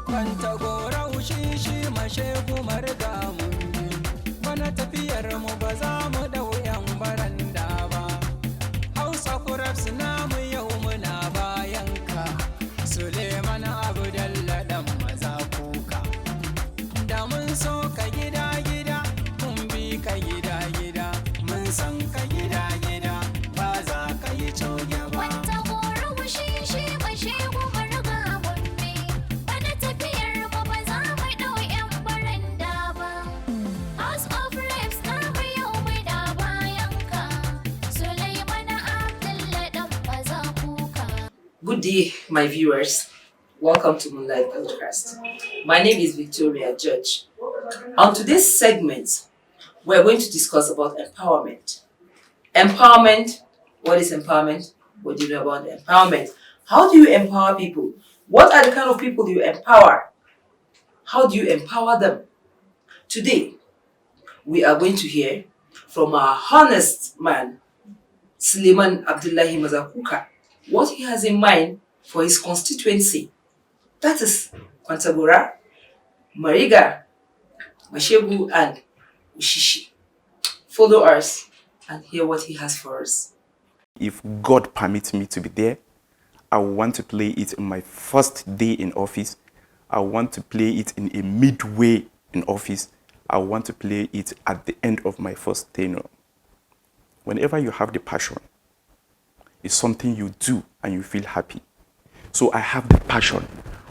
Kwanta gora ushishi mashegu marga mundi. Bana tafiyar mu ba za mu dau yan baranda ba. Hausa kurabs namu yau muna bayanka. Suleiman Abdalla dan mazakuka. Da mun so ka gida gida, mun bi ka gida gida, mun san ka gida gida, ba za ka yi coge ba. Kwanta gora ushishi mashegu marga mundi. Bana tafiyar mu ba za mu dau yan baranda ba. House of Reps namu yau muna bayanka. Suleiman Abdalla dan mazakuka. Good day, my viewers. Welcome to Moonlight Podcast. My name is Victoria Judge. On today's segment, we're going to discuss about empowerment. Empowerment. What is empowerment? What do you know about empowerment? How do you empower people? What are the kind of people you empower? How do you empower them? Today, we are going to hear from our honest man, Suleiman Abdullahi Mazakuka, what he has in mind for his constituency. That is Kwantagora, Mariga, Mashegu, and Ushishi. Follow us and hear what he has for us. If God permits me to be there, I want to play it in my first day in office. I want to play it in a midway in office. I want to play it at the end of my first tenure. Whenever you have the passion, it's something you do and you feel happy. So I have the passion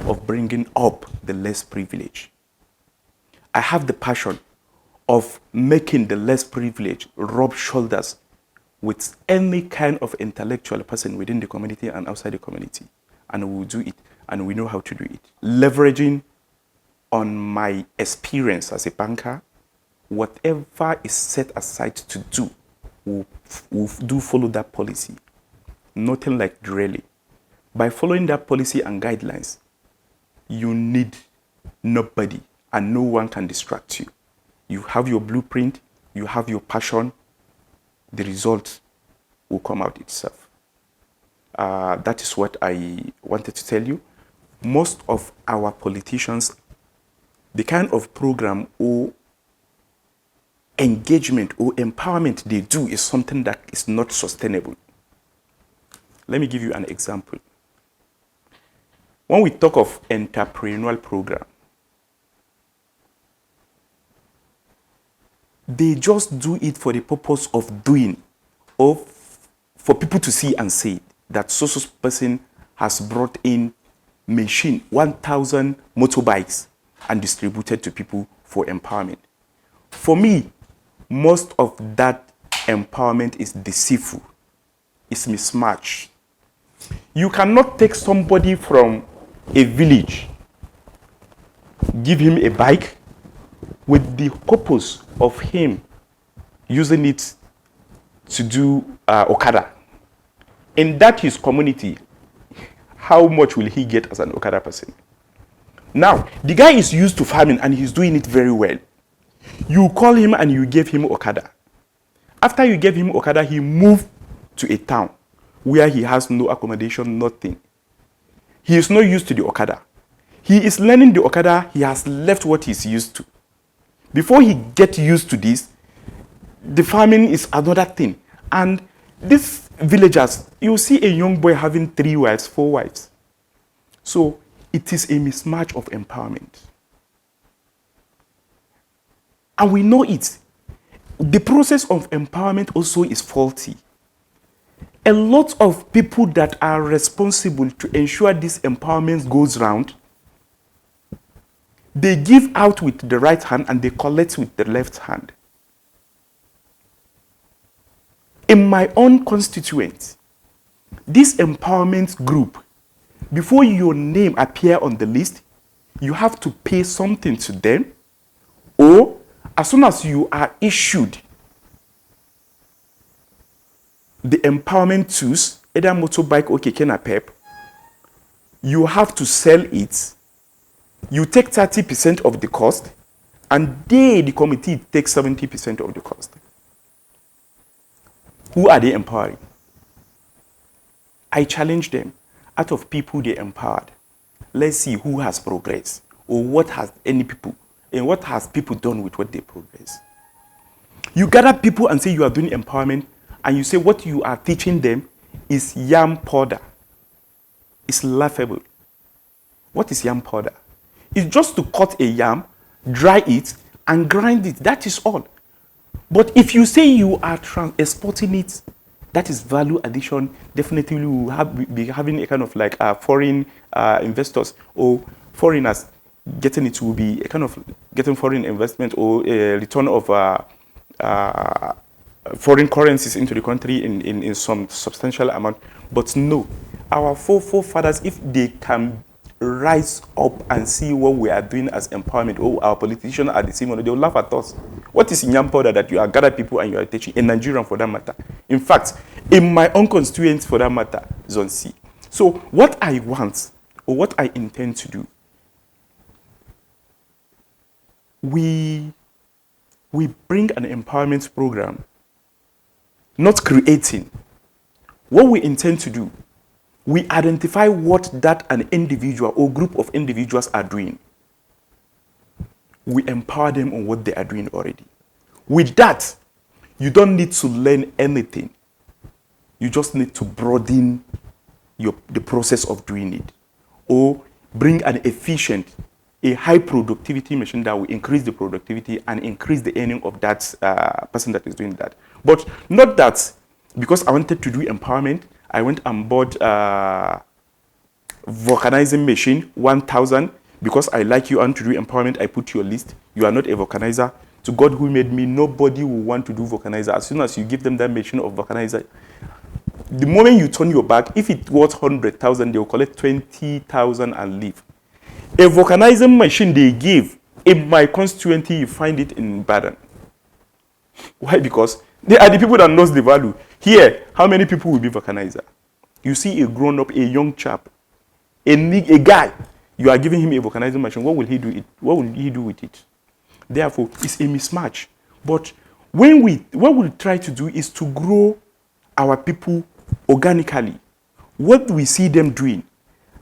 of bringing up the less privileged. I have the passion of making the less privileged rub shoulders with any kind of intellectual person within the community and outside the community. And we will do it, and we know how to do it. Leveraging on my experience as a banker, whatever is set aside to do, we'll do follow that policy. Nothing like derailing. By following that policy and guidelines, you need nobody, and no one can distract you. You have your blueprint, you have your passion, the result will come out itself. That is what I wanted to tell you. Most of our politicians, the kind of program or engagement or empowerment they do is something that is not sustainable. Let me give you an example. When we talk of entrepreneurial program, they just do it for the purpose of doing, or for people to see and say that so person has brought in machine 1,000 motorbikes and distributed to people for empowerment. For me, most of that empowerment is deceitful. It's mismatched. You cannot take somebody from a village, give him a bike with the purpose of him using it to do Okada. In that his community, how much will he get as an Okada person? Now, the guy is used to farming and he's doing it very well. You call him and you give him Okada. After you gave him Okada, he moved to a town where he has no accommodation, nothing. He is not used to the Okada. He is learning the Okada, he has left what he's used to. Before he gets used to this, the farming is another thing. And these villagers, you see a young boy having 3 wives, 4 wives. So it is a mismatch of empowerment. And we know it. The process of empowerment also is faulty. A lot of people that are responsible to ensure this empowerment goes round, they give out with the right hand and they collect with the left hand. In my own constituent, this empowerment group, before your name appear on the list, you have to pay something to them, or as soon as you are issued the empowerment tools, either motorbike or keke napep, you have to sell it. You take 30% of the cost, and they, the committee, take 70% of the cost. Who are they empowering? I challenge them. Out of people they empowered, let's see who has progressed, or what has people done with what they progress. You gather people and say you are doing empowerment, and you say what you are teaching them is yam powder. It's laughable. What is yam powder? It's just to cut a yam, dry it, and grind it. That is all. But if you say you are exporting it, that is value addition. Definitely we will be having a kind of like foreign investors or foreigners getting it. Will be a kind of getting foreign investment or a return of foreign currencies into the country in some substantial amount. But no, our forefathers, if they can rise up and see what we are doing as empowerment, or our politicians are the same, they will laugh at us. What is in yam powder that you are gathering people and you are teaching, in Nigerian for that matter? In fact, in my own constituents for that matter, Zone C. So what I want, or what I intend to do, we bring an empowerment program, not creating. What we intend to do, we identify what that an individual or group of individuals are doing. We empower them on what they are doing already. With that, you don't need to learn anything. You just need to broaden the process of doing it, or bring an efficient, a high productivity machine that will increase the productivity and increase the earning of that person that is doing that. But not that because I wanted to do empowerment, I went and bought vulcanizing machine 1,000. Because I like you and to do empowerment, I put your list. You are not a vulcanizer. To God who made me, nobody will want to do vulcanizer. As soon as you give them that machine of vulcanizer, the moment you turn your back, if it was 100,000, they will collect 20,000 and leave. A vulcanizing machine they give, in my constituency, you find it in Baden. Why? Because they are the people that knows the value. Here, how many people will be vulcanizer? You see a grown-up, a young chap, a guy, you are giving him a vulcanizing machine. What will he do? What will he do with it? Therefore, it's a mismatch. But what we try to do is to grow our people organically. What we see them doing,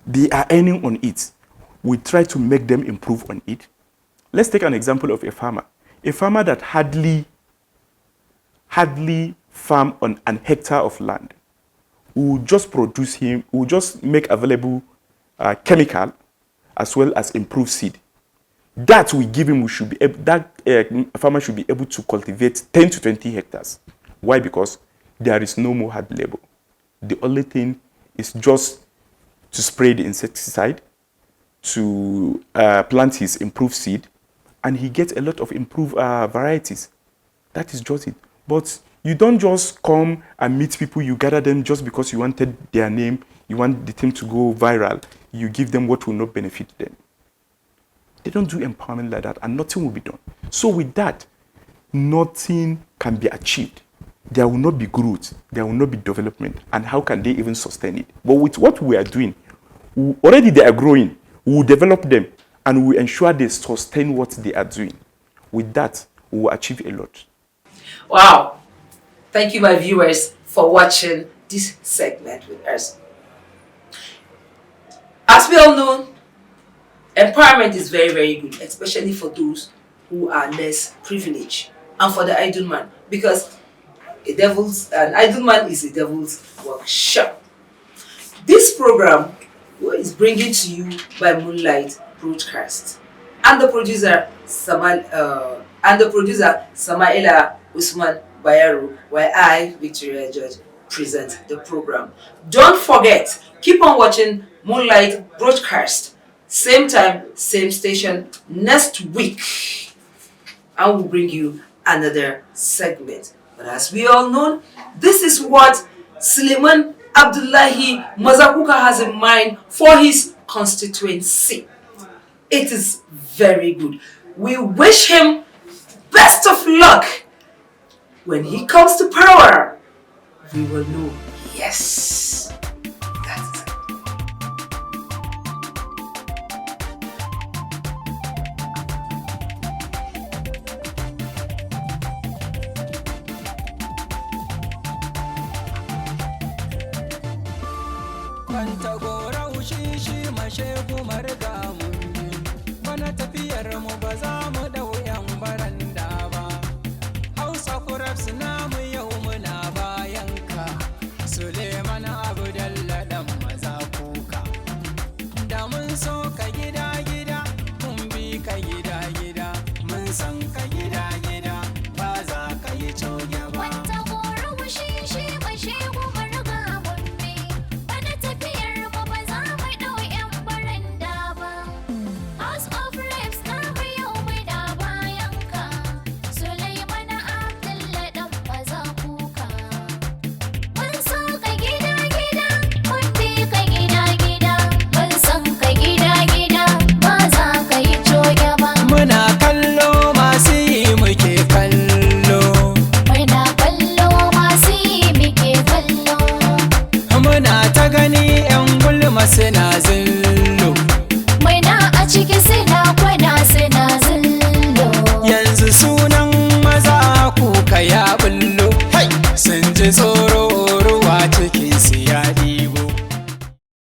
they are earning on it. We try to make them improve on it. Let's take an example of a farmer. A farmer that hardly farm on an hectare of land. We will just make available chemical as well as improved seed. That we give him, farmer should be able to cultivate 10 to 20 hectares. Why? Because there is no more hard labor. The only thing is just to spray the insecticide, to plant his improved seed, and he gets a lot of improved varieties. That is just it. But you don't just come and meet people, you gather them just because you wanted their name, you want the thing to go viral, you give them what will not benefit them. They don't do empowerment like that, and nothing will be done. So with that, nothing can be achieved. There will not be growth, there will not be development, and how can they even sustain it? But with what we are doing, already they are growing, we will develop them, and we will ensure they sustain what they are doing. With that, we will achieve a lot. Wow. Thank you, my viewers, for watching this segment with us. As we all know, empowerment is very, very good, especially for those who are less privileged and for the idle man, because an idle man is a devil's workshop. This program is bringing to you by Moonlight Broadcast and the producer Samaila Usman Bayero, while I, Victoria George, present the program. Don't forget, keep on watching Moonlight Broadcast. Same time, same station next week. I will bring you another segment. But as we all know, this is what Suleiman Abdullahi Mazakuka has in mind for his constituency. It is very good. We wish him best of luck. When he comes to power, we will know, yes, that's it. Kwanta gora ushishi mashe kumar gamun. mu ba za